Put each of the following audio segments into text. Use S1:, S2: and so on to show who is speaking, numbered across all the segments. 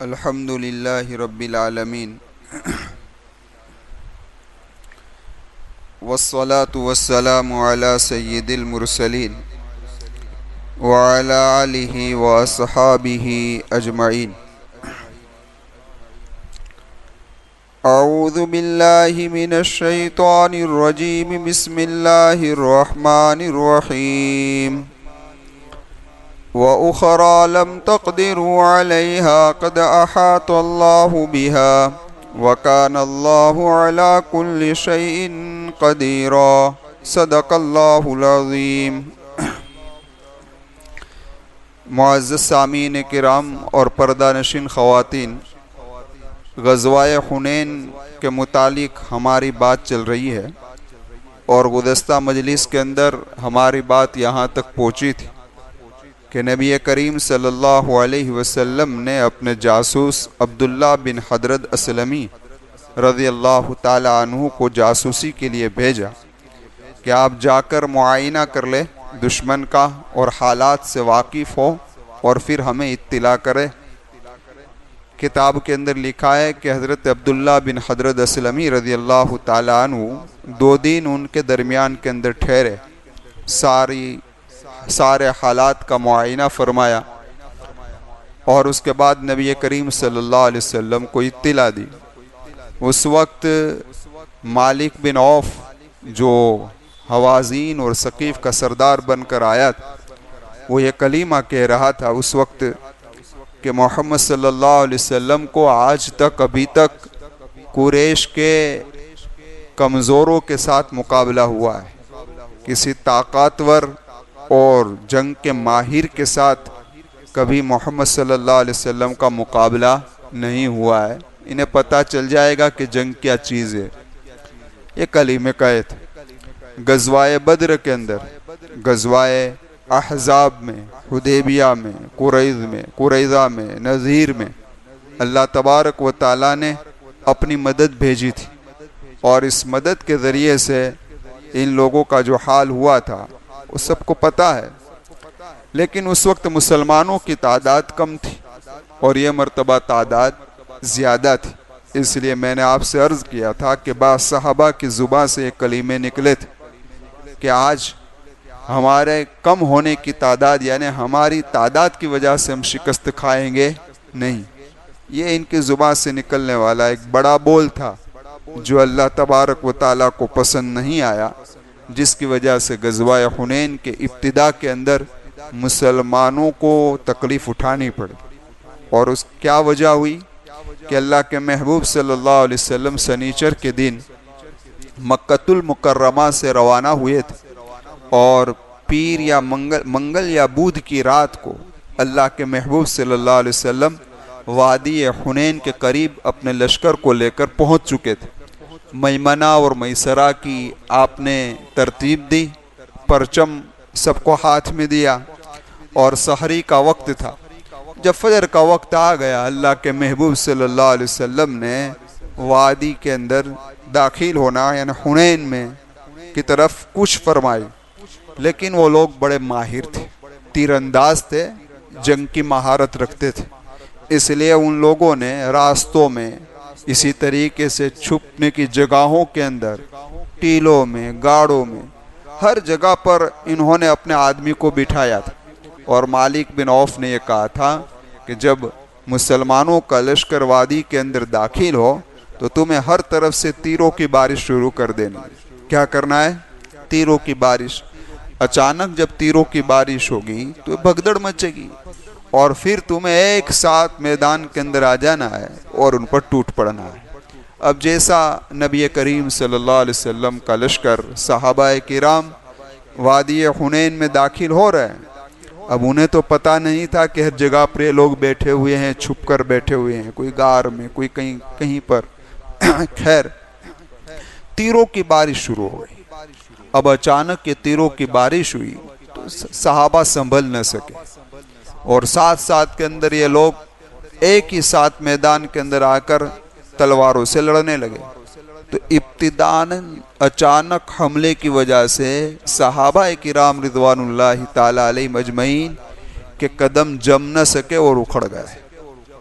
S1: الحمد للہ رب العالمین والصلاة والسلام علی سید المرسلین وعلی آلہ واصحابہ اجمعین۔ اعوذ باللہ من الشیطان الرجیم، بسم اللہ الرحمن الرحیم۔ وَأُخْرَى لَمْ تَقْدِرُوا عَلَيْهَا قَدْ أَحَاطَ اللَّهُ بِهَا وَكَانَ اللَّهُ عَلَى كُلِّ شَيْءٍ قَدِيرًا۔ صدق اللہ العظیم۔ معزز سامعین کرام اور پردہ نشین خواتین، غزوہ حنین کے متعلق ہماری بات چل رہی ہے اور گزشتہ مجلس کے اندر ہماری بات یہاں تک پہنچی تھی کہ نبی کریم صلی اللہ علیہ وسلم نے اپنے جاسوس عبداللہ بن حضرت اسلمی رضی اللہ تعالی عنہ کو جاسوسی کے لیے بھیجا کہ آپ جا کر معائنہ کر لے دشمن کا اور حالات سے واقف ہو اور پھر ہمیں اطلاع کرے۔ کتاب کے اندر لکھا ہے کہ حضرت عبداللہ بن حضرت اسلمی رضی اللہ تعالی عنہ 2 دن ان کے درمیان کے اندر ٹھہرے، سارے حالات کا معائنہ فرمایا اور اس کے بعد نبی کریم صلی اللہ علیہ وسلم کو اطلاع دی۔ اس وقت مالک بن عوف جو حوازین اور ثقیف کا سردار بن کر آیا تھا، وہ یہ کلمہ کہہ رہا تھا اس وقت کہ محمد صلی اللہ علیہ وسلم کو آج تک ابھی تک قریش کے کمزوروں کے ساتھ مقابلہ ہوا ہے، کسی طاقتور اور جنگ کے ماہر کے ساتھ کبھی محمد صلی اللہ علیہ وسلم کا مقابلہ نہیں ہوا ہے۔ انہیں پتہ چل جائے گا کہ جنگ کیا چیز ہے۔ یہ کلمے کہے تھے۔ غزوہ بدر کے اندر، غزوہ احزاب میں، حدیبیہ میں، قریظہ میں، نذیر میں اللہ تبارک و تعالیٰ نے اپنی مدد بھیجی تھی اور اس مدد کے ذریعے سے ان لوگوں کا جو حال ہوا تھا وہ سب کو پتہ ہے، لیکن اس وقت مسلمانوں کی تعداد کم تھی اور یہ مرتبہ تعداد زیادہ تھی۔ اس لیے میں نے آپ سے عرض کیا تھا کہ بعض صحابہ کی زبان سے یہ کلمے نکلے تھے کہ آج ہمارے کم ہونے کی تعداد، یعنی ہماری تعداد کی وجہ سے ہم شکست کھائیں گے نہیں۔ یہ ان کی زبان سے نکلنے والا ایک بڑا بول تھا جو اللہ تبارک و تعالیٰ کو پسند نہیں آیا، جس کی وجہ سے غزوہ حنین کے ابتدا کے اندر مسلمانوں کو تکلیف اٹھانی پڑی۔ اور اس کیا وجہ ہوئی کہ اللہ کے محبوب صلی اللہ علیہ وسلم سنیچر کے دن مکۃ المکرمہ سے روانہ ہوئے تھے اور پیر یا منگل یا بدھ کی رات کو اللہ کے محبوب صلی اللہ علیہ وسلم وادی حنین کے قریب اپنے لشکر کو لے کر پہنچ چکے تھے۔ میمنہ اور میسرہ کی آپ نے ترتیب دی، پرچم سب کو ہاتھ میں دیا اور سحری کا وقت تھا۔ جب فجر کا وقت آ گیا، اللہ کے محبوب صلی اللہ علیہ وسلم نے وادی کے اندر داخل ہونا یعنی حنین میں کی طرف کوچ فرمائی، لیکن وہ لوگ بڑے ماہر تھے، تیر انداز تھے، جنگ کی مہارت رکھتے تھے، اس لیے ان لوگوں نے راستوں میں، اسی طریقے سے چھپنے کی جگہوں کے اندر، ٹیلوں میں، گاڑوں میں، ہر جگہ پر انہوں نے اپنے آدمی کو بٹھایا تھا اور مالک بن عوف نے یہ کہا تھا کہ جب مسلمانوں کا لشکر وادی کے اندر داخل ہو تو تمہیں ہر طرف سے تیروں کی بارش شروع کر دینی ہے۔ کیا کرنا ہے؟ تیروں کی بارش۔ اچانک جب تیروں کی بارش ہوگی تو بھگدڑ مچے گی اور پھر تمہیں ایک ساتھ میدان کے اندر آ جانا ہے اور ان پر ٹوٹ پڑنا ہے۔ اب جیسا نبی کریم صلی اللہ علیہ وسلم کا لشکر، صحابہ کرام وادی حنین میں داخل ہو رہے ہیں، اب انہیں تو پتہ نہیں تھا کہ ہر جگہ پر لوگ بیٹھے ہوئے ہیں، چھپ کر بیٹھے ہوئے ہیں، کوئی غار میں، کوئی کہیں پر۔ خیر، تیروں کی بارش شروع ہو گئی۔ اب اچانک یہ تیروں کی بارش ہوئی تو صحابہ سنبھل نہ سکے اور ساتھ کے اندر یہ لوگ ایک ہی ساتھ میدان کے اندر آ کر تلواروں سے لڑنے لگے۔ تو ابتداً اچانک حملے کی وجہ سے صحابہ کرام رضوان اللہ تعالی علیہ مجمعین کے قدم جم نہ سکے اور اکھڑ گئے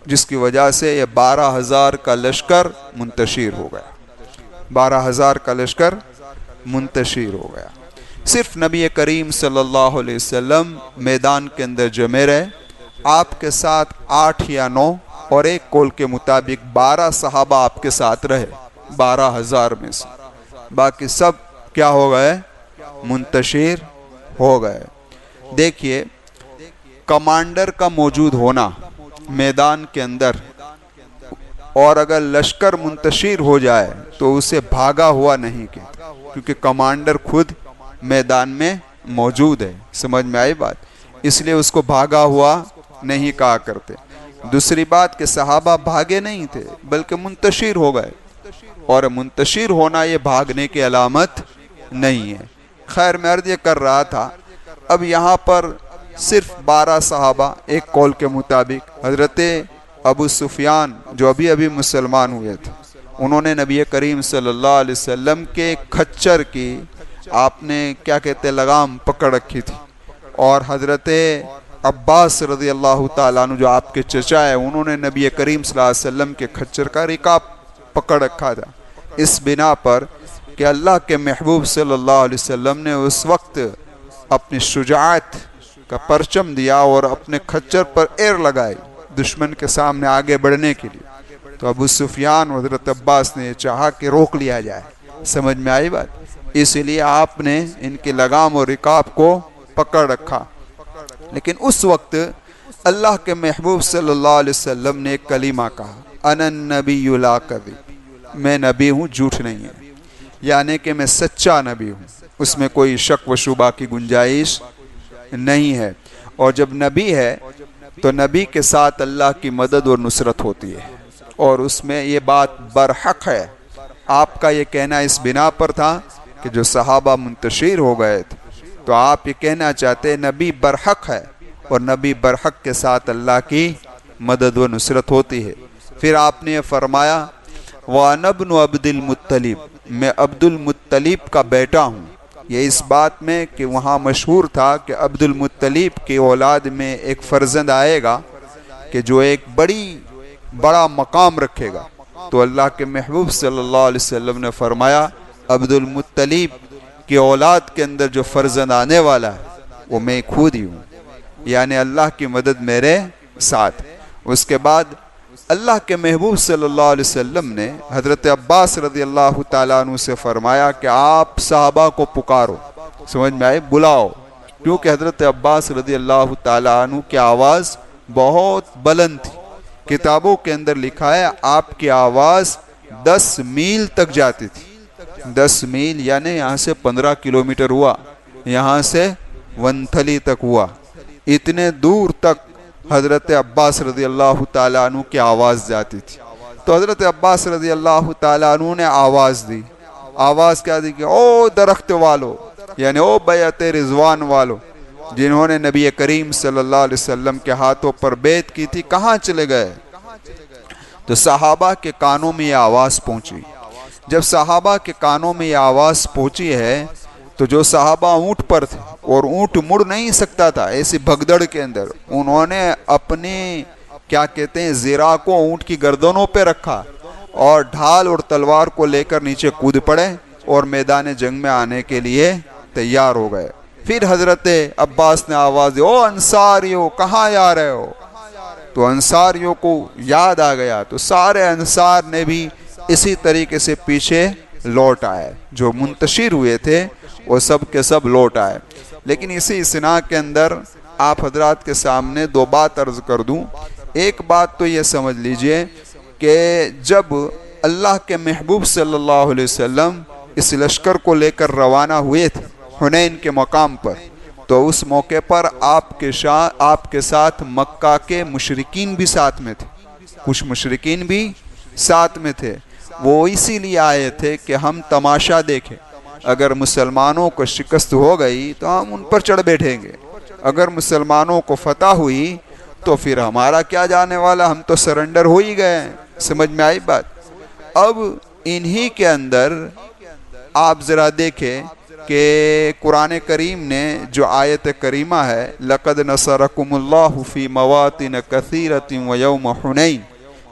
S1: جس کی وجہ سے یہ 12,000 کا لشکر منتشر ہو گیا، 12,000 کا لشکر منتشر ہو گیا۔ صرف نبی کریم صلی اللہ علیہ وسلم میدان کے اندر جمے رہے، آپ کے ساتھ 8 یا 9 اور ایک قول کے مطابق 12 صحابہ آپ کے ساتھ رہے 12,000 میں سے، باقی سب کیا ہو گئے؟ منتشر ہو گئے۔ دیکھیے، کمانڈر کا موجود ہونا میدان کے اندر، اور اگر لشکر منتشر ہو جائے تو اسے بھاگا ہوا نہیں کہتے، کیونکہ کمانڈر خود میدان میں موجود ہے۔ سمجھ میں آئی بات؟ اس لیے اس کو بھاگا ہوا نہیں کہا کرتے۔ دوسری بات کہ صحابہ بھاگے نہیں تھے بلکہ منتشر ہو گئے، اور منتشر ہونا یہ بھاگنے کی علامت نہیں ہے۔ خیر، میں عرض یہ کر رہا تھا، اب یہاں پر صرف 12 صحابہ ایک قول کے مطابق، حضرت ابو سفیان جو ابھی مسلمان ہوئے تھے، انہوں نے نبی کریم صلی اللہ علیہ وسلم کے کھچر کی آپ نے کیا کہتے لگام پکڑ رکھی تھی، اور حضرت عباس رضی اللہ تعالیٰ عنہ جو آپ کے چچا ہے، انہوں نے نبی کریم صلی اللہ علیہ وسلم کے کھچر کا رکاب پکڑ رکھا تھا، اس بنا پر کہ اللہ کے محبوب صلی اللہ علیہ وسلم نے اس وقت اپنی شجاعت کا پرچم دیا اور اپنے کھچر پر ایر لگائی دشمن کے سامنے آگے بڑھنے کے لیے، تو ابو سفیان و حضرت عباس نے چاہا کہ روک لیا جائے۔ سمجھ میں آئی بات؟ اس لیے آپ نے ان کے لگام اور رکاب کو پکڑ رکھا۔ لیکن اس وقت اللہ کے محبوب صلی اللہ علیہ وسلم نے ایک کلمہ کہا، انا النبی لا کذب، میں نبی ہوں، جھوٹ نہیں ہے، یعنی کہ میں سچا نبی ہوں، اس میں کوئی شک و شبہ کی گنجائش نہیں ہے۔ اور جب نبی ہے تو نبی کے ساتھ اللہ کی مدد اور نصرت ہوتی ہے، اور اس میں یہ بات برحق ہے۔ آپ کا یہ کہنا اس بنا پر تھا کہ جو صحابہ منتشر ہو گئے تھے، تو آپ یہ کہنا چاہتے نبی برحق ہے، اور نبی برحق کے ساتھ اللہ کی مدد و نصرت ہوتی ہے۔ پھر آپ نے یہ فرمایا، وَأَنَا ابْنُ عَبْدِ الْمُطَّلِبِ، میں عبد المطلب کا بیٹا ہوں۔ یہ اس بات میں کہ وہاں مشہور تھا کہ عبد المطلب کی اولاد میں ایک فرزند آئے گا کہ جو ایک بڑا مقام رکھے گا، تو اللہ کے محبوب صلی اللہ علیہ وسلم نے فرمایا، عبد المطلب کی اولاد کے اندر جو فرزند آنے والا ہے وہ میں خود ہی ہوں، یعنی اللہ کی مدد میرے ساتھ۔ اس کے بعد اللہ کے محبوب صلی اللہ علیہ وسلم نے حضرت عباس رضی اللہ تعالیٰ عنہ سے فرمایا کہ آپ صحابہ کو پکارو، سمجھ میں آئے، بلاؤ، کیونکہ حضرت عباس رضی اللہ تعالیٰ عنہ کی آواز بہت بلند تھی۔ کتابوں کے اندر لکھا ہے آپ کی آواز 10 میل تک جاتی تھی۔ 10 میل یعنی یہاں سے 15 کلومیٹر ہوا، یہاں سے ونتھلی تک ہوا، اتنے دور تک حضرت عباس رضی اللہ تعالیٰ عنہ کی آواز جاتی تھی۔ تو حضرت عباس رضی اللہ تعالیٰ عنہ نے آواز دی۔ آواز کیا دی کہ او درخت والو، یعنی او بیعت رضوان والو، جنہوں نے نبی کریم صلی اللہ علیہ وسلم کے ہاتھوں پر بیعت کی تھی، کہاں چلے گئے؟ تو صحابہ کے کانوں میں یہ آواز پہنچی۔ جب صحابہ کے کانوں میں یہ آواز پہنچی ہے تو جو صحابہ اونٹ پر تھے، اور اونٹ مڑ نہیں سکتا تھا ایسی بھگدڑ کے اندر، انہوں نے اپنے کیا کہتے ہیں زرہ کو اونٹ کی گردنوں پہ رکھا، اور ڈھال اور تلوار کو لے کر نیچے کود پڑے اور میدان جنگ میں آنے کے لیے تیار ہو گئے۔ پھر حضرت عباس نے آواز دی، او انصاریو کہاں جا رہے ہو؟ تو انصاریوں کو یاد آ گیا، تو سارے انصار نے بھی اسی طریقے سے پیچھے لوٹ آئے، جو منتشر ہوئے تھے وہ سب کے سب لوٹ آئے۔ لیکن اسی اسنا کے اندر آپ حضرات کے سامنے 2 بات عرض کر دوں۔ ایک بات تو یہ سمجھ لیجئے کہ جب اللہ کے محبوب صلی اللہ علیہ وسلم اس لشکر کو لے کر روانہ ہوئے تھے حنین کے مقام پر، تو اس موقع پر آپ کے ساتھ مکہ کے مشرکین بھی ساتھ میں تھے، کچھ مشرکین بھی ساتھ میں تھے۔ وہ اسی لیے آئے تھے کہ ہم تماشا دیکھیں، اگر مسلمانوں کو شکست ہو گئی تو ہم ان پر چڑھ بیٹھیں گے، اگر مسلمانوں کو فتح ہوئی تو پھر ہمارا کیا جانے والا، ہم تو سرنڈر ہو ہی گئے ہیں۔ سمجھ میں آئی بات؟ اب انہی کے اندر آپ ذرا دیکھیں کہ قرآن کریم نے جو آیت کریمہ ہے لقد نصرکم اللہ فی مواطن کثیرۃ ویوم حنین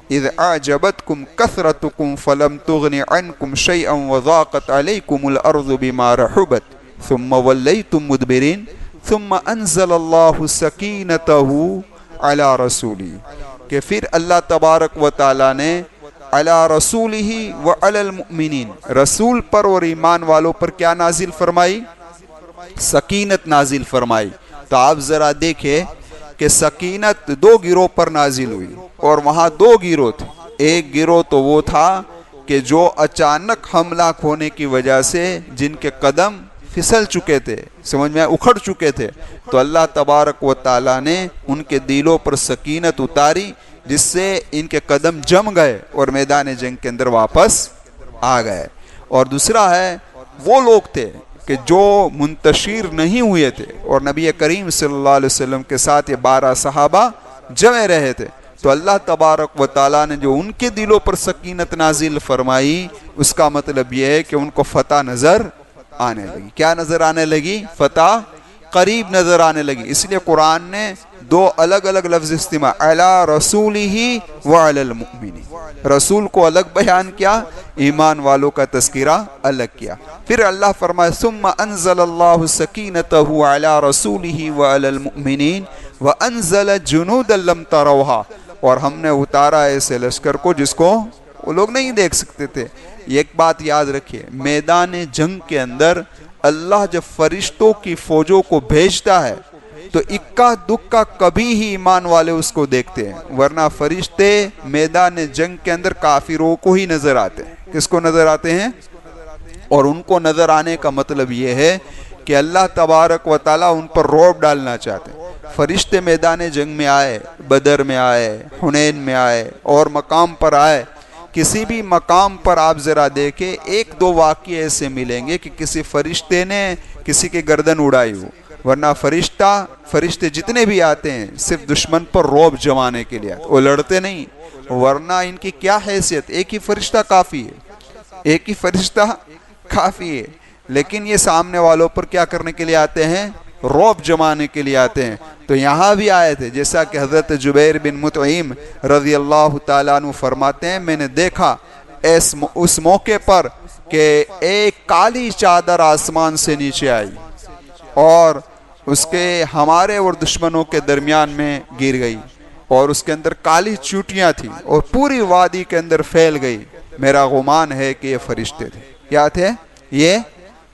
S1: اذ اعجبتکم کثرتکم فلم تغن عنکم شیئا وضاقت علیکم الارض بما رحبت ثم ولیتم مدبرین ثم انزل اللہ سکینتہ علی رسولہ، کہ پھر اللہ تبارک و تعالیٰ نے علی رسولہ و علی المؤمنین، رسول پر اور ایمان والوں پر کیا نازل فرمائی؟ سکینت نازل فرمائی۔ تو آپ ذرا دیکھیں کہ سکینت دو گروہ پر نازل ہوئی، اور وہاں دو گروہ تھے۔ ایک گروہ تو وہ تھا کہ جو اچانک حملہ ہونے کی وجہ سے جن کے قدم پھسل چکے تھے، سمجھ میں اکھڑ چکے تھے، تو اللہ تبارک و تعالیٰ نے ان کے دلوں پر سکینت اتاری، جس سے ان کے قدم جم گئے اور میدان جنگ کے اندر واپس آ گئے۔ اور دوسرا ہے وہ لوگ تھے کہ جو منتشر نہیں ہوئے تھے، اور نبی کریم صلی اللہ علیہ وسلم کے ساتھ یہ 12 صحابہ جمع رہے تھے، تو اللہ تبارک و تعالیٰ نے جو ان کے دلوں پر سکینت نازل فرمائی، اس کا مطلب یہ ہے کہ ان کو فتح نظر آنے لگی۔ کیا نظر آنے لگی؟ فتح قریب نظر آنے لگی۔ اس لیے قرآن نے دو الگ الگ لفظ استعمال، علی رسولہ و علی المؤمنین، رسول کو الگ بیان کیا، ایمان والوں کا تذکرہ الگ کیا۔ پھر اللہ فرمائے ثم انزل اللہ سکینتہ علی رسولہ و علی المؤمنین وانزل جنودا لم تروها، اور ہم نے اتارا ایسے لشکر کو جس کو وہ لوگ نہیں دیکھ سکتے تھے۔ ایک بات یاد رکھیے، میدان جنگ کے اندر اللہ جب فرشتوں کی فوجوں کو بھیجتا ہے تو اکا دکا کبھی ہی ایمان والے اس کو دیکھتے ہیں، ورنہ فرشتے میدان جنگ کے اندر کافروں کو ہی نظر آتے ہیں۔ کس کو نظر آتے ہیں؟ اور ان کو نظر آنے کا مطلب یہ ہے کہ اللہ تبارک و تعالیٰ ان پر رعب ڈالنا چاہتے ہیں۔ فرشتے میدان جنگ میں آئے، بدر میں آئے، حنین میں آئے، اور مقام پر آئے، کسی بھی مقام پر آپ ذرا دیکھیں ایک دو واقعے ایسے ملیں گے کہ کسی فرشتے نے کسی کے گردن اڑائی ہو، ورنہ فرشتے جتنے بھی آتے ہیں صرف دشمن پر رعب جمانے کے لیے آتے، وہ لڑتے نہیں، ورنہ ان کی کیا حیثیت، ایک ہی فرشتہ کافی ہے، ایک ہی فرشتہ کافی ہے، لیکن یہ سامنے والوں پر کیا کرنے کے لیے آتے ہیں؟ رعب جمانے کے لیے آتے ہیں۔ تو یہاں بھی آئے تھے، جیسا کہ حضرت جبیر بن مطعم رضی اللہ تعالیٰ عنہ فرماتے ہیں، میں نے دیکھا اس موقع پر کہ ایک کالی چادر آسمان سے نیچے آئی اور اس کے ہمارے اور دشمنوں کے درمیان میں گر گئی، اور اس کے اندر کالی چوٹیاں تھیں اور پوری وادی کے اندر پھیل گئی۔ میرا گمان ہے کہ یہ فرشتے تھے۔ کیا تھے؟ یہ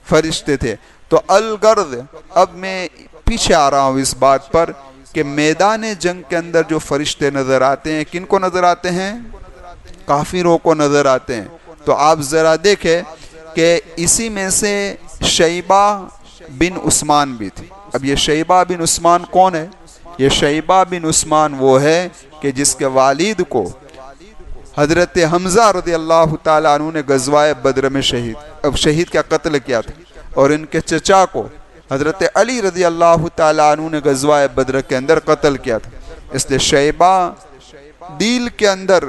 S1: فرشتے تھے۔ تو الغرض اب میں پیچھے آ رہا ہوں اس بات پر کہ میدان جنگ کے اندر جو فرشتے نظر آتے ہیں، کن کو نظر آتے ہیں؟ کافروں کو نظر آتے ہیں۔ تو آپ ذرا دیکھیں کہ اسی میں سے شیبہ بن عثمان بھی تھی۔ اب یہ شیبہ بن عثمان کون ہے؟ یہ شیبہ بن عثمان وہ ہے کہ جس کے والد کو حضرت حمزہ رضی اللہ تعالیٰ عنہ نے غزوہ بدر میں شہید کا قتل کیا تھا، اور ان کے چچا کو حضرت علی رضی اللہ تعالیٰ عنہ نے غزوہ بدر کے اندر قتل کیا تھا۔ اس لیے شیبہ دل کے اندر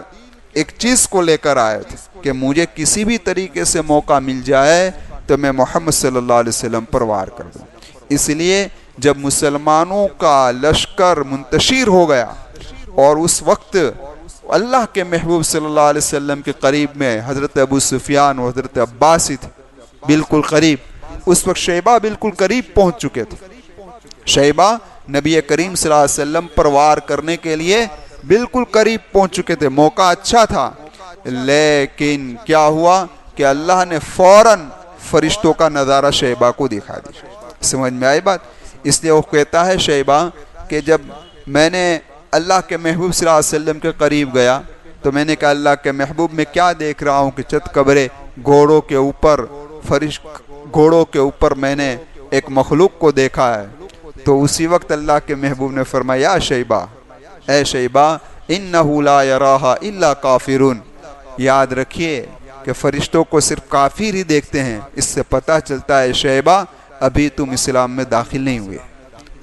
S1: ایک چیز کو لے کر آئے تھے کہ مجھے کسی بھی طریقے سے موقع مل جائے تو میں محمد صلی اللہ علیہ وسلم پر وار کر دوں۔ اس لیے جب مسلمانوں کا لشکر منتشر ہو گیا اور اس وقت اللہ کے محبوب صلی اللہ علیہ وسلم کے قریب میں حضرت ابو سفیان اور حضرت عباس تھے، بالکل قریب، اس وقت شیبہ بالکل قریب پہنچ چکے تھے۔ شیبہ نبی کریم صلی اللہ علیہ وسلم پر وار کرنے کے لیے بالکل قریب پہنچ چکے تھے، موقع اچھا تھا، لیکن کیا ہوا کہ اللہ نے فوراً فرشتوں کا نظارہ شیبہ کو دکھا دیا۔ سمجھ میں آئی بات؟ اس لیے وہ کہتا ہے شیبہ کہ جب میں نے اللہ کے محبوب صلی اللہ علیہ وسلم کے قریب گیا تو میں نے کہا اللہ کے محبوب میں کیا دیکھ رہا ہوں کہ چت قبرے گھوڑوں کے اوپر میں نے ایک مخلوق کو دیکھا ہے۔ تو اسی وقت اللہ کے محبوب نے فرمایا شیبہ، اے شیبہ انہو لا یراہا الا کافرون، یاد رکھیے کہ فرشتوں کو صرف کافر ہی دیکھتے ہیں۔ اس سے پتہ چلتا ہے شیبہ ابھی تم اسلام میں داخل نہیں ہوئے،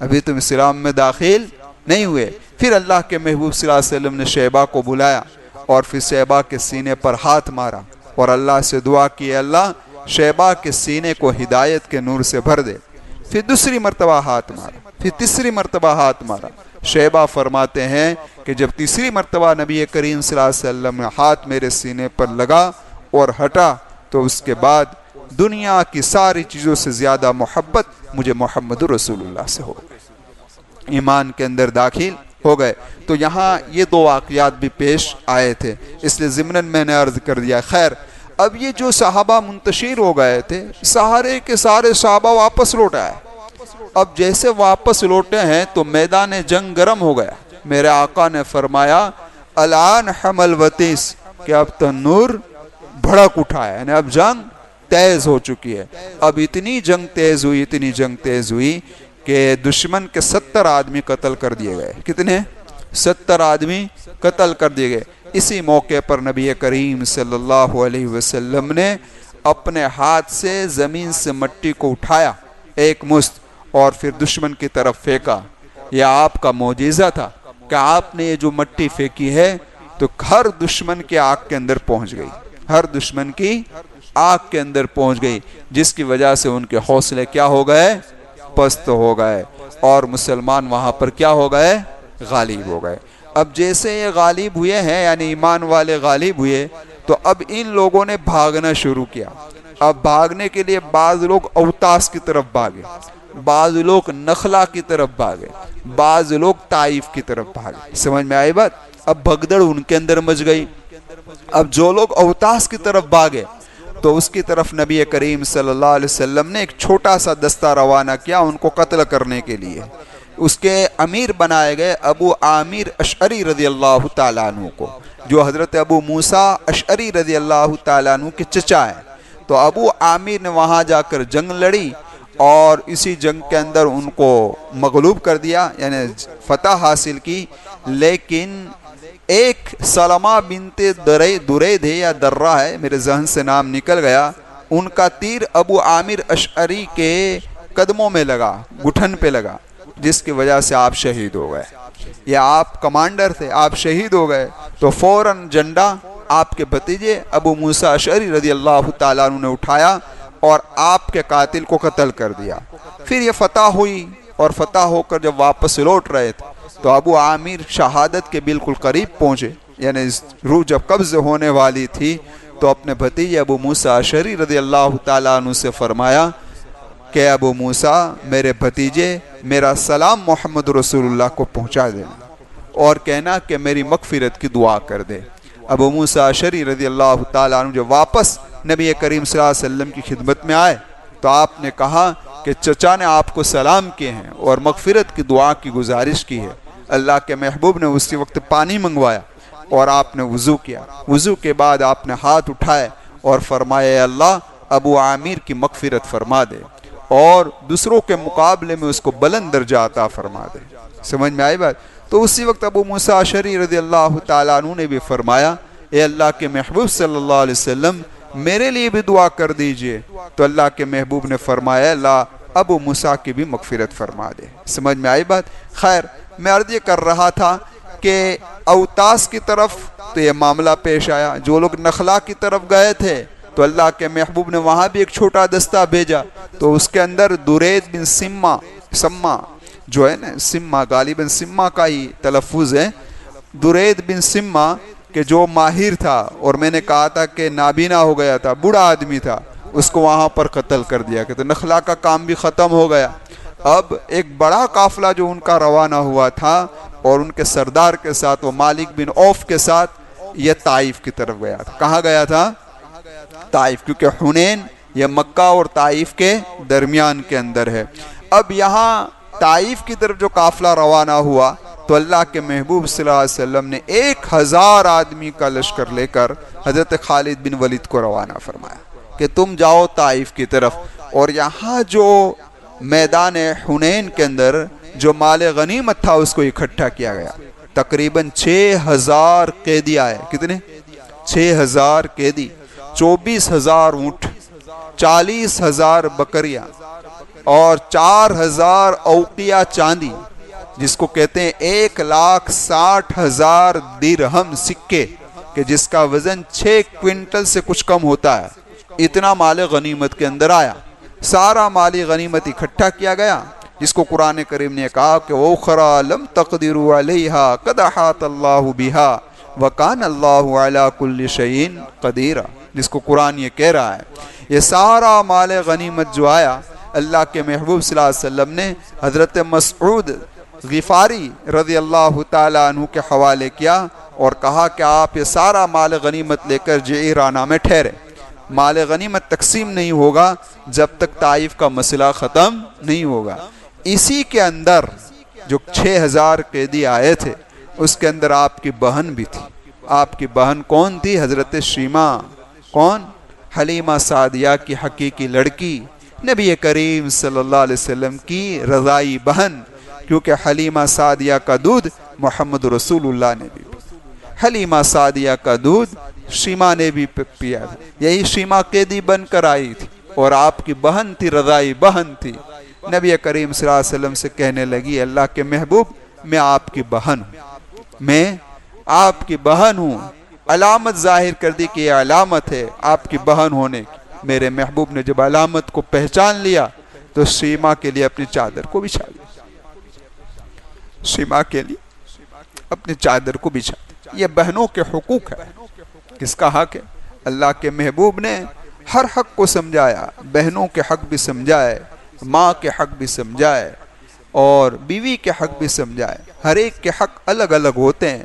S1: ابھی تم اسلام میں داخل نہیں ہوئے۔ پھر اللہ کے محبوب صلی اللہ علیہ وسلم نے شیبہ کو بلایا اور پھر شیبہ کے سینے پر ہاتھ مارا اور اللہ سے دعا کی، اللہ شیبہ کے سینے کو ہدایت کے نور سے بھر دے۔ پھر دوسری مرتبہ ہاتھ مارا، پھر تیسری مرتبہ ہاتھ مارا۔ شیبہ فرماتے ہیں کہ جب تیسری مرتبہ نبی کریم صلی اللہ علیہ وسلم نے ہاتھ میرے سینے پر لگا اور ہٹا، تو اس کے بعد دنیا کی ساری چیزوں سے زیادہ محبت مجھے محمد رسول اللہ سے ہو گئی، ایمان کے اندر داخل ہو گئے۔ تو یہاں یہ دو واقعات بھی پیش آئے تھے، اس لیے ضمناً میں نے عرض کر دیا۔ خیر، اب یہ جو صحابہ منتشر ہو گئے تھے، سارے کے سارے صحابہ واپس لوٹ آئے۔ اب جیسے واپس لوٹے ہیں تو میدان جنگ گرم ہو گیا۔ میرے آقا نے فرمایا الان حمل وطیس، کہ اب تنور بھڑک اٹھا ہے، یعنی اب جنگ تیز ہو چکی ہے۔ اب اتنی جنگ تیز ہوئی، اتنی جنگ تیز ہوئی کہ دشمن کے 70 آدمی قتل کر دیے گئے۔ کتنے؟ 70 آدمی قتل کر دیے گئے۔ اسی موقع پر نبی کریم صلی اللہ علیہ وسلم نے اپنے ہاتھ سے زمین سے مٹی کو اٹھایا ایک مست، اور پھر دشمن کی طرف پھینکا۔ یہ آپ کا معجزہ تھا کہ آپ نے یہ جو مٹی پھینکی ہے تو ہر دشمن کے آنکھ کے اندر پہنچ گئی، ہر دشمن کی آنکھ کے اندر پہنچ گئی، جس کی وجہ سے ان کے حوصلے کیا ہو گئے؟ پست ہو گئے، اور مسلمان وہاں پر کیا ہو گئے؟ غالب ہو گئے۔ اب جیسے یہ غالب ہوئے ہیں، یعنی ایمان والے غالب ہوئے، تو اب ان لوگوں نے بھاگنا شروع کیا۔ اب بھاگنے کے لیے بعض لوگ اوتاس کی طرف بھاگے، بعض لوگ نخلا کی طرف بھاگے، بعض لوگ طائف کی طرف بھاگے۔ سمجھ میں آئی بات؟ اب بھگدڑ ان کے اندر مچ گئی۔ اب جو لوگ اوتاس کی طرف بھاگے تو اس کی طرف نبی کریم صلی اللہ علیہ وسلم نے ایک چھوٹا سا دستہ روانہ کیا ان کو قتل کرنے کے لیے۔ اس کے امیر بنائے گئے ابو عامر اشعری رضی اللہ تعالیٰ عنہ کو، جو حضرت ابو موسیٰ اشعری رضی اللہ تعالیٰ عنہ کے چچا ہیں۔ تو ابو عامر نے وہاں جا کر جنگ لڑی، اور اسی جنگ کے اندر ان کو مغلوب کر دیا، یعنی فتح حاصل کی۔ لیکن ایک سلمہ بنت درید ہے یا درہ ہے، میرے ذہن سے نام نکل گیا، ان کا تیر ابو عامر اشعری کے قدموں میں لگا، گھٹن پہ لگا، جس کی وجہ سے آپ شہید ہو گئے۔ یا آپ کمانڈر تھے، آپ شہید ہو گئے، تو فوراً جھنڈا آپ کے بھتیجے ابو موسیٰ اشعری رضی اللہ تعالیٰ عنہ نے اٹھایا اور آپ کے قاتل کو قتل کر دیا۔ پھر یہ فتح ہوئی، اور فتح ہو کر جب واپس لوٹ رہے تھے تو ابو عامر شہادت کے بالکل قریب پہنچے، یعنی روح جب قبض ہونے والی تھی، تو اپنے بھتیجے ابو موسیٰ اشعری رضی اللہ تعالیٰ عنہ سے فرمایا کہ ابو موسیٰ، میرے بھتیجے، میرا سلام محمد رسول اللہ کو پہنچا دینا، اور کہنا کہ میری مغفرت کی دعا کر دے۔ ابو موسیٰ اشعری رضی اللہ تعالیٰ عنہ جو واپس نبی کریم صلی اللہ علیہ وسلم کی خدمت میں آئے تو آپ نے کہا کہ چچا نے آپ کو سلام کیے ہیں اور مغفرت کی دعا کی گزارش کی ہے۔ اللہ کے محبوب نے اسی وقت پانی منگوایا اور آپ نے وضو کیا۔ وضو کے بعد آپ نے ہاتھ اٹھائے اور فرمایا اے اللہ ابو عامر کی مغفرت فرما دے اور دوسروں کے مقابلے میں اس کو بلند درجہ عطا فرما دے۔ سمجھ میں آئی بات؟ تو اسی وقت ابو موسیٰ اشعری رضی اللہ تعالیٰ عنہ نے بھی فرمایا اے اللہ کے محبوب صلی اللہ علیہ وسلم میرے لیے بھی دعا کر دیجئے۔ تو اللہ کے محبوب نے فرمایا اللہ ابو موسیٰ کی بھی مغفرت فرما دے۔ سمجھ میں آئی بات؟ خیر، میں عرض یہ کر رہا تھا کہ اوتاس کی طرف تو یہ معاملہ پیش آیا، جو لوگ نخلا کی طرف گئے تھے تو اللہ کے محبوب نے وہاں بھی ایک چھوٹا دستہ بھیجا، تو اس کے اندر درید بن سما جو ہے نا، سما غالباً سما کا ہی تلفظ ہے، درید بن سما، کہ جو ماہر تھا اور میں نے کہا تھا کہ نابینا ہو گیا تھا، بوڑھا آدمی تھا، اس کو وہاں پر قتل کر دیا کہ تو نخلا کا کام بھی ختم ہو گیا۔ اب ایک بڑا قافلہ جو ان کا روانہ ہوا تھا اور ان کے سردار کے ساتھ، وہ مالک بن عوف کے ساتھ، یہ طائف کی طرف گیا تھا۔ کہاں گیا تھا؟ طائف، کیونکہ حنین یہ مکہ اور طائف کے درمیان کے اندر ہے۔ اب یہاں طائف کی طرف جو قافلہ روانہ ہوا تو اللہ کے محبوب صلی اللہ علیہ وسلم نے 1000 آدمی کا لشکر لے کر حضرت خالد بن ولید کو روانہ فرمایا کہ تم جاؤ طائف کی طرف، اور یہاں جو میدان حنین کے اندر جو مال غنیمت تھا اس کو اکٹھا کیا گیا۔ تقریباً 6000 قیدی آئے۔ کتنے؟ 6000 قیدی، 24000 اونٹ، 40000 بکریاں اور 4000 اوقیہ چاندی، جس کو کہتے ہیں 1,60,000 درہم سکے، کہ جس کا وزن 6 کوئنٹل سے کچھ کم ہوتا ہے۔ اتنا مال غنیمت کے اندر آیا، سارا مال غنیمت اکٹھا کیا گیا، جس کو قرآن کریم نے کہا کہ وَأُخْرَىٰ لَمْ تَقْدِرُوا عَلَيْهَا قَدْ أَحَاطَ اللَّهُ بِهَا وَكَانَ اللَّهُ عَلَىٰ كُلِّ شَيْءٍ قَدِيرًا، جس کو قرآن یہ کہہ رہا ہے۔ یہ سارا مال غنیمت جو آیا، اللہ کے محبوب صلی اللہ علیہ وسلم نے حضرت مسعود غفاری رضی اللہ تعالیٰ عنہ کے حوالے کیا اور کہا کہ آپ یہ سارا مال غنیمت لے کر جعیرانہ میں ٹھہرے، مال غنیمت تقسیم نہیں ہوگا جب تک طائف کا مسئلہ ختم نہیں ہوگا۔ اسی کے اندر جو 6000 قیدی آئے تھے، اس کے اندر آپ کی بہن بھی تھی۔ آپ کی بہن کون تھی؟ حضرت شیمہ، کون؟ حلیمہ سعدیہ کی حقیقی لڑکی، نبی کریم صلی اللہ علیہ وسلم کی رضائی بہن، کیونکہ حلیمہ سعدیہ کا دودھ محمد رسول اللہ نے بھی پیا، حلیمہ سعدیہ کا دودھ شیمہ نے بھی پیا، یہی شیمہ قیدی بن کر آئی تھی اور آپ کی بہن تھی، رضائی بہن تھی۔ نبی کریم صلی اللہ علیہ وسلم سے کہنے لگی، اللہ کے محبوب میں آپ کی بہن ہوں، میں آپ کی بہن ہوں۔ علامت ظاہر کر دی کہ یہ علامت ہے آپ کی بہن ہونے کی۔ میرے محبوب نے جب علامت کو پہچان لیا تو شیمہ کے لیے اپنی چادر کو بچھا دیا، شیمہ کے لیے اپنی چادر کو بچھا دیا۔ یہ بہنوں کے حقوق ہے۔ کس کا حق ہے؟ اللہ کے محبوب نے ہر حق کو سمجھایا، بہنوں کے حق بھی سمجھائے، ماں کے حق بھی سمجھائے اور بیوی کے حق بھی سمجھائے۔ ہر ایک کے حق الگ الگ ہوتے ہیں،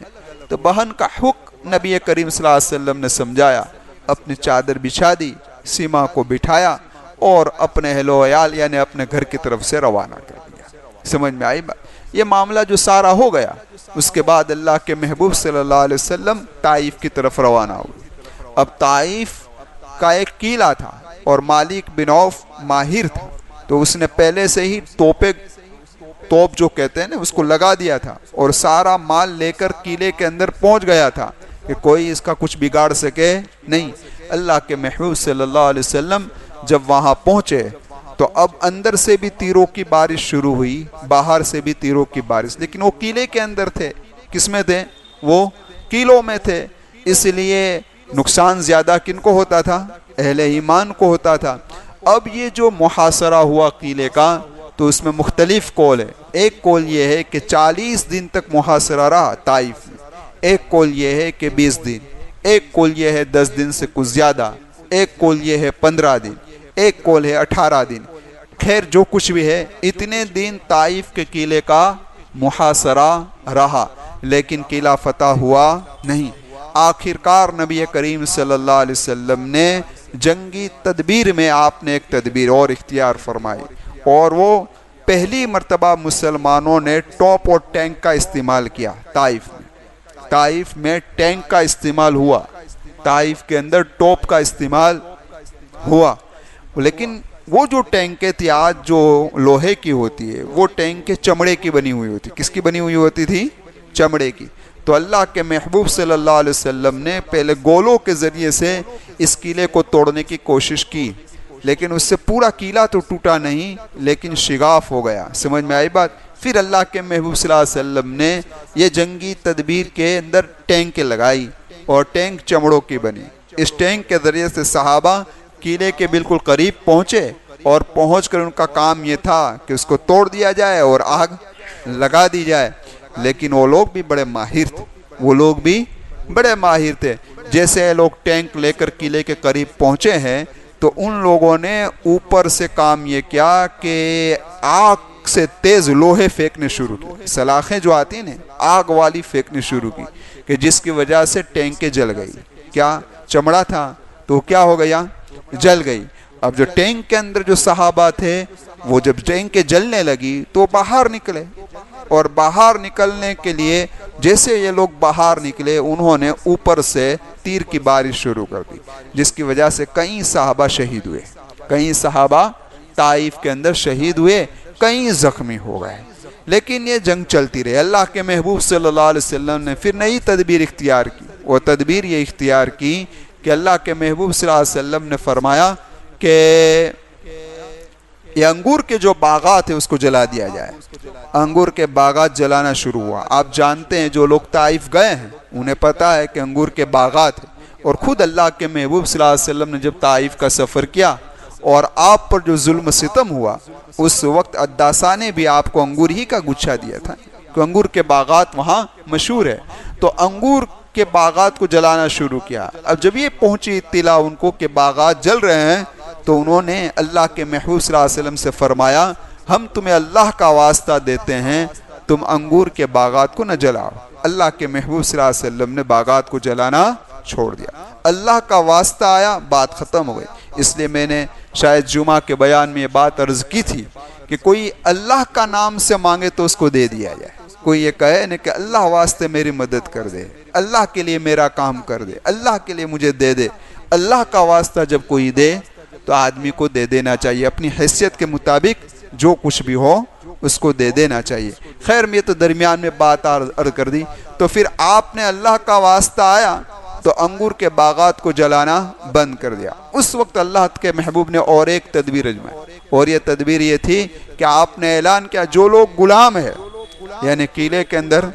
S1: تو بہن کا حق نبی کریم صلی اللہ علیہ وسلم نے سمجھایا، اپنی چادر بچھا دی، سیما کو بٹھایا اور اپنے اہل و عیال یعنی اپنے گھر کی طرف سے روانہ کر دیا۔ سمجھ میں آئی بات؟ یہ معاملہ جو سارا ہو گیا، اس کے بعد اللہ کے محبوب صلی اللہ علیہ وسلم طائف کی طرف روانہ ہوئے۔ اب طائف کا ایک قلعہ تھا اور مالک بن عوف ماہر تھا، تو اس نے پہلے سے ہی توپ جو کہتے ہیں نا، اس کو لگا دیا تھا اور سارا مال لے کر قلعے کے اندر پہنچ گیا تھا کہ کوئی اس کا کچھ بگاڑ سکے نہیں۔ اللہ کے محبوب صلی اللہ علیہ وسلم جب وہاں پہنچے تو اب اندر سے بھی تیروں کی بارش شروع ہوئی، باہر سے بھی تیروں کی بارش، لیکن وہ قلعے کے اندر تھے۔ کس میں تھے؟ وہ قلعوں میں تھے، اس لیے نقصان زیادہ کن کو ہوتا تھا؟ اہل ایمان کو ہوتا تھا۔ اب یہ جو محاصرہ ہوا قلعے کا، تو اس میں مختلف قول ہے۔ ایک قول یہ ہے کہ 40 دن تک محاصرہ رہا طائف میں، ایک قول یہ ہے کہ 20 دن، ایک قول یہ ہے 10 دن سے کچھ زیادہ، ایک قول یہ ہے 15 دن، ایک قول ہے 18 دن۔ خیر جو کچھ بھی ہے، اتنے دن طائف کے قلعے کا محاصرہ رہا، لیکن قلعہ فتح ہوا نہیں۔ آخر کار نبی کریم صلی اللہ علیہ وسلم نے جنگی تدبیر میں آپ نے ایک تدبیر اور اختیار فرمائی، اور وہ پہلی مرتبہ مسلمانوں نے ٹوپ اور ٹینک کا استعمال کیا۔ طائف میں ٹینک کا استعمال ہوا، طائف کے اندر ٹوپ کا استعمال ہوا، لیکن وہ جو ٹینکیں تھی آج جو لوہے کی ہوتی ہے، وہ ٹینکیں چمڑے کی بنی ہوئی ہوتی۔ کس کی بنی ہوئی ہوتی تھی؟ چمڑے کی۔ تو اللہ کے محبوب صلی اللہ علیہ وسلم نے پہلے گولوں کے ذریعے سے اس قلعے کو توڑنے کی کوشش کی، لیکن اس سے پورا قلعہ تو ٹوٹا نہیں، لیکن شگاف ہو گیا۔ سمجھ میں آئی بات؟ پھر اللہ کے محبوب صلی اللہ علیہ وسلم نے یہ جنگی تدبیر کے اندر ٹینکیں لگائی، اور ٹینک چمڑوں کی بنی۔ اس ٹینک کے ذریعے سے صحابہ قلعے کے بالکل قریب پہنچے، اور پہنچ کر ان کا کام یہ تھا کہ اس کو توڑ دیا جائے اور آگ لگا دی جائے۔ لیکن وہ لوگ بھی بڑے ماہر تھے، وہ لوگ بھی بڑے ماہر تھے۔ جیسے لوگ ٹینک لے کر قلعے کے قریب پہنچے ہیں، تو ان لوگوں نے اوپر سے کام یہ کیا کہ آگ سے تیز لوہے پھینکنے شروع کی، سلاخیں جو آتی ہیں نا، آگ والی پھینکنے شروع کی، کہ جس کی وجہ سے ٹینکیں جل گئی۔ کیا چمڑا تھا تو کیا ہو گیا؟ جل گئی۔ اب جو ٹینک کے اندر جو صحابہ تھے، وہ جب ٹینکیں جلنے لگی تو باہر نکلے، اور باہر نکلنے کے لیے جیسے یہ لوگ باہر نکلے، انہوں نے اوپر سے تیر کی بارش شروع کر دی، جس کی وجہ سے کئی صحابہ شہید ہوئے، کئی صحابہ طائف کے اندر شہید ہوئے، کئی زخمی ہو گئے۔ لیکن یہ جنگ چلتی رہی۔ اللہ کے محبوب صلی اللہ علیہ وسلم نے پھر نئی تدبیر اختیار کی۔ وہ تدبیر یہ اختیار کی کہ اللہ کے محبوب صلی اللہ علیہ وسلم نے فرمایا کہ یہ انگور کے جو باغات ہیں اس کو جلا دیا جائے۔ انگور کے باغات جلانا شروع ہوا۔ آپ جانتے ہیں جو لوگ طائف گئے ہیں انہیں پتا ہے کہ انگور کے باغات ہیں، اور خود اللہ کے محبوب صلی اللہ علیہ وسلم نے جب طائف کا سفر کیا اور آپ پر جو ظلم و ستم ہوا، اس وقت عداسہ نے بھی آپ کو انگور ہی کا گچھا دیا تھا، کہ انگور کے باغات وہاں مشہور ہے، تو انگور کے باغات کو جلانا شروع کیا۔ اب جب یہ پہنچی اطلاع ان کو کہ باغات جل رہے ہیں، تو انہوں نے اللہ کے محبوب صلی اللہ علیہ وسلم سے فرمایا، ہم تمہیں اللہ کا واسطہ دیتے ہیں، تم انگور کے باغات کو نہ جلاؤ۔ اللہ کے محبوب صلی اللہ علیہ وسلم نے باغات کو جلانا چھوڑ دیا۔ اللہ کا واسطہ آیا، بات ختم ہو گئی۔ اس لیے میں نے شاید جمعہ کے بیان میں یہ بات عرض کی تھی کہ کوئی اللہ کا نام سے مانگے تو اس کو دے دیا جائے۔ کوئی یہ کہے نا کہ اللہ واسطے میری مدد کر دے، اللہ کے لیے میرا کام کر دے، اللہ کے لیے مجھے دے دے، اللہ کا واسطہ جب کوئی دے تو آدمی کو دے دینا چاہیے، اپنی حیثیت کے مطابق جو کچھ بھی ہو اس کو دے دینا چاہیے۔ خیر میں تو درمیان میں بات عرض کر دی، تو پھر آپ نے اللہ کا واسطہ آیا تو انگور کے باغات کو جلانا بند کر دیا۔ اس وقت اللہ کے محبوب نے اور ایک تدبیر اجمائی، اور یہ تدبیر یہ تھی کہ آپ نے اعلان کیا جو لوگ غلام ہے، یعنی قلعے کے اندر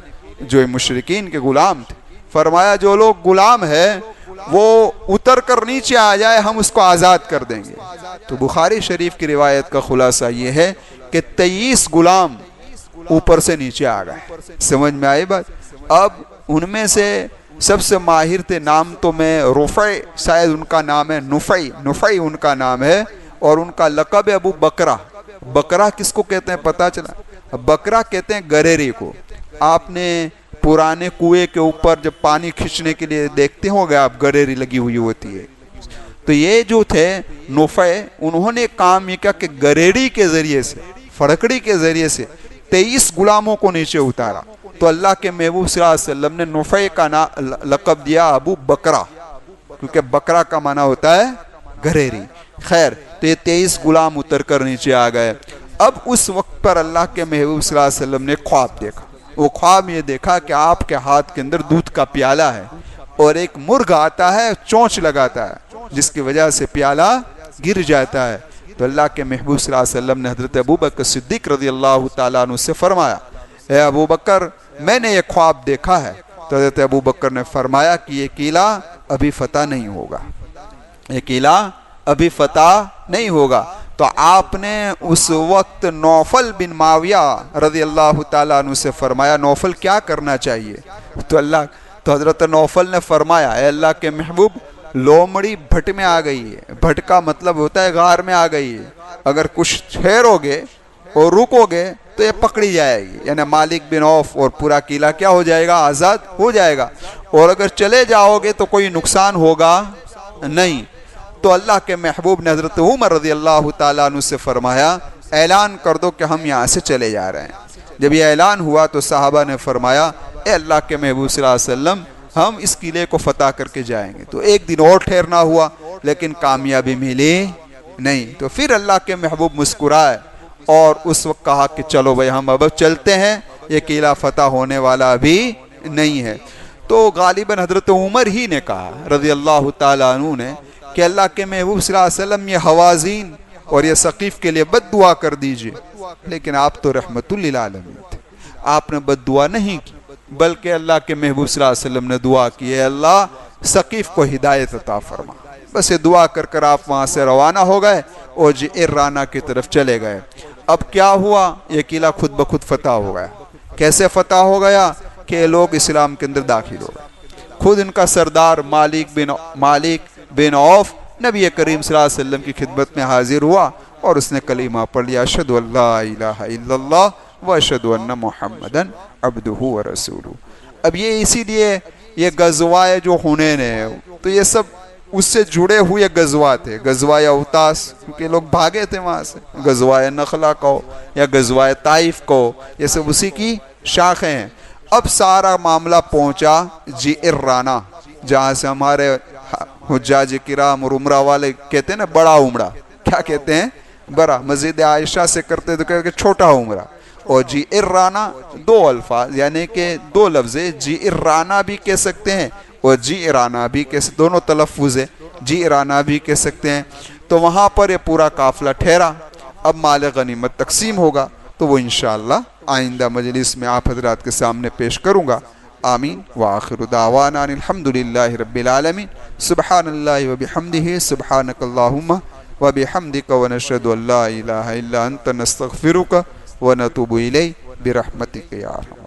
S1: جو مشرکین کے غلام تھے، فرمایا جو لوگ غلام ہے وہ اتر کر نیچے آ جائے، ہم اس کو آزاد کر دیں گے۔ تو بخاری شریف کی روایت کا خلاصہ یہ ہے کہ 23 غلام اوپر سے نیچے آ گئے۔ سمجھ میں آئی بات؟ اب ان میں سے سب سے ماہر تھے، نام تو میں رفع، شاید ان کا نام ہے نفعی ان کا نام ہے، اور ان کا لقب ہے ابو بکرہ۔ بکرہ کس کو کہتے ہیں پتہ چلا؟ بکرہ کہتے ہیں گریری کو۔ آپ نے پرانے کنویں کے اوپر جب پانی کھینچنے کے لیے دیکھتے ہوں گے آپ، گریری لگی ہوئی ہوتی ہے، تو یہ جو تھے نفع، انہوں نے کام یہ کیا کہ گریڑی کے ذریعے سے، فرکڑی کے ذریعے سے 23 غلاموں کو نیچے اتارا۔ تو اللہ کے محبوب صلی اللہ علیہ وسلم نے نفع کا لقب دیا ابو بکرہ، کیونکہ بکرہ کا معنی ہوتا ہے گریری۔ خیر تو یہ 23 غلام اتر کر نیچے آ گئے۔ اب اس وقت پر اللہ کے محبوب صلی اللہ علیہ وسلم نے خواب دیکھا۔ وہ خواب یہ دیکھا کہ آپ کے ہاتھ کے اندر دودھ کا پیالہ ہے، اور ایک مرغ آتا ہے چونچ لگاتا ہے، جس کی وجہ سے پیالہ گر جاتا ہے۔ تو اللہ کے محبوب صلی اللہ علیہ وسلم نے حضرت ابوبکر صدیق رضی اللہ تعالیٰ عنہ سے فرمایا، اے ابوبکر میں نے یہ خواب دیکھا ہے۔ تو حضرت ابوبکر نے فرمایا کہ یہ قلعہ ابھی فتح نہیں ہوگا، یہ قلعہ ابھی فتح نہیں ہوگا۔ تو آپ نے اس وقت نوفل بن معاویہ رضی اللہ تعالیٰ عنہ سے فرمایا، نوفل کیا کرنا چاہیے؟ تو حضرت نوفل نے فرمایا، اے اللہ کے محبوب لومڑی بھٹ میں آ گئی ہے۔ بھٹ کا مطلب ہوتا ہے غار میں آ گئی ہے، اگر کچھ ٹھہرو گے اور رکو گے تو یہ پکڑی جائے گی، یعنی مالک بن عوف اور پورا قلعہ کیا ہو جائے گا؟ آزاد ہو جائے گا، اور اگر چلے جاؤ گے تو کوئی نقصان ہوگا نہیں۔ تو اللہ کے محبوب نے حضرت عمر رضی اللہ تعالیٰ عنہ سے فرمایا، اعلان کر دو کہ ہم یہاں سے چلے جا رہے ہیں۔ جب یہ اعلان ہوا تو صحابہ نے فرمایا، اے اللہ کے محبوب صلی اللہ علیہ وسلم ہم اس قلعے کو فتح کر کے جائیں گے۔ تو ایک دن اور ٹھہرنا ہوا لیکن کامیابی ملی نہیں۔ تو پھر اللہ کے محبوب مسکرائے اور اس وقت کہا کہ چلو بھائی ہم اب چلتے ہیں، یہ قلعہ فتح ہونے والا ابھی نہیں ہے۔ تو غالباً حضرت عمر ہی نے کہا رضی اللہ تعالیٰ عنہ نے کہ اللہ کے محبوب صلی اللہ علیہ وسلم یہ حوازین اور یہ ثقیف کے لیے بد دعا کر دیجئے، لیکن آپ تو رحمت للعالمین تھے، آپ نے بد دعا نہیں کی، بلکہ اللہ کے محبوب صلی اللہ علیہ وسلم نے دعا کی، اے اللہ ثقیف کو ہدایت عطا فرما۔ بس یہ دعا کر کر آپ وہاں سے روانہ ہو گئے اور جعرانہ کی طرف چلے گئے۔ اب کیا ہوا؟ یہ قلعہ خود بخود فتح ہو گیا۔ کیسے فتح ہو گیا؟ کہ یہ لوگ اسلام کے اندر داخل ہو گئے۔ خود ان کا سردار مالک بن عوف نبی کریم صلی اللہ علیہ وسلم کی خدمت میں حاضر ہوا اور اس نے کلمہ پڑھ لیا، اشہد ان لا الہ الا اللہ واشہد ان محمدن عبدہ ورسولہ۔ اب یہ اسی لیے یہ غزوہ جو حنین ہے تو یہ سب اس سے جڑے ہوئے غزوات تھے، غزوہ اوتاس کیونکہ لوگ بھاگے تھے وہاں سے، غزوہ نخلا کو یا غزوہ طائف کو، یہ سب اسی کی شاخیں ہیں۔ اب سارا معاملہ پہنچا جعرانہ، جہاں سے ہمارے حجاج کرام اور عمرہ والے کہتے ہیں نا بڑا عمرہ، کیا کہتے ہیں؟ بڑا۔ مسجد عائشہ سے کرتے تو کہتے ہیں چھوٹا عمرہ۔ اور جعرانہ دو الفاظ یعنی کہ دو لفظ ہے، جعرانہ بھی کہہ سکتے ہیں اور جعرانہ بھی کہہ سکتے، دونوں تلفظ ہے، جعرانہ بھی کہہ سکتے ہیں۔ تو وہاں پر یہ پورا قافلہ ٹھہرا۔ اب مال غنیمت تقسیم ہوگا تو وہ انشاءاللہ آئندہ مجلس میں آپ حضرات کے سامنے پیش کروں گا۔ آمین وآخر دعوانا ان الحمدللہ رب العالمین سبحان اللہ وبحمدہ سبحانک اللہم وبحمدک ونشہد ان لا الہ الا انت نستغفرک ونتوب الیک برحمتک یا ارحم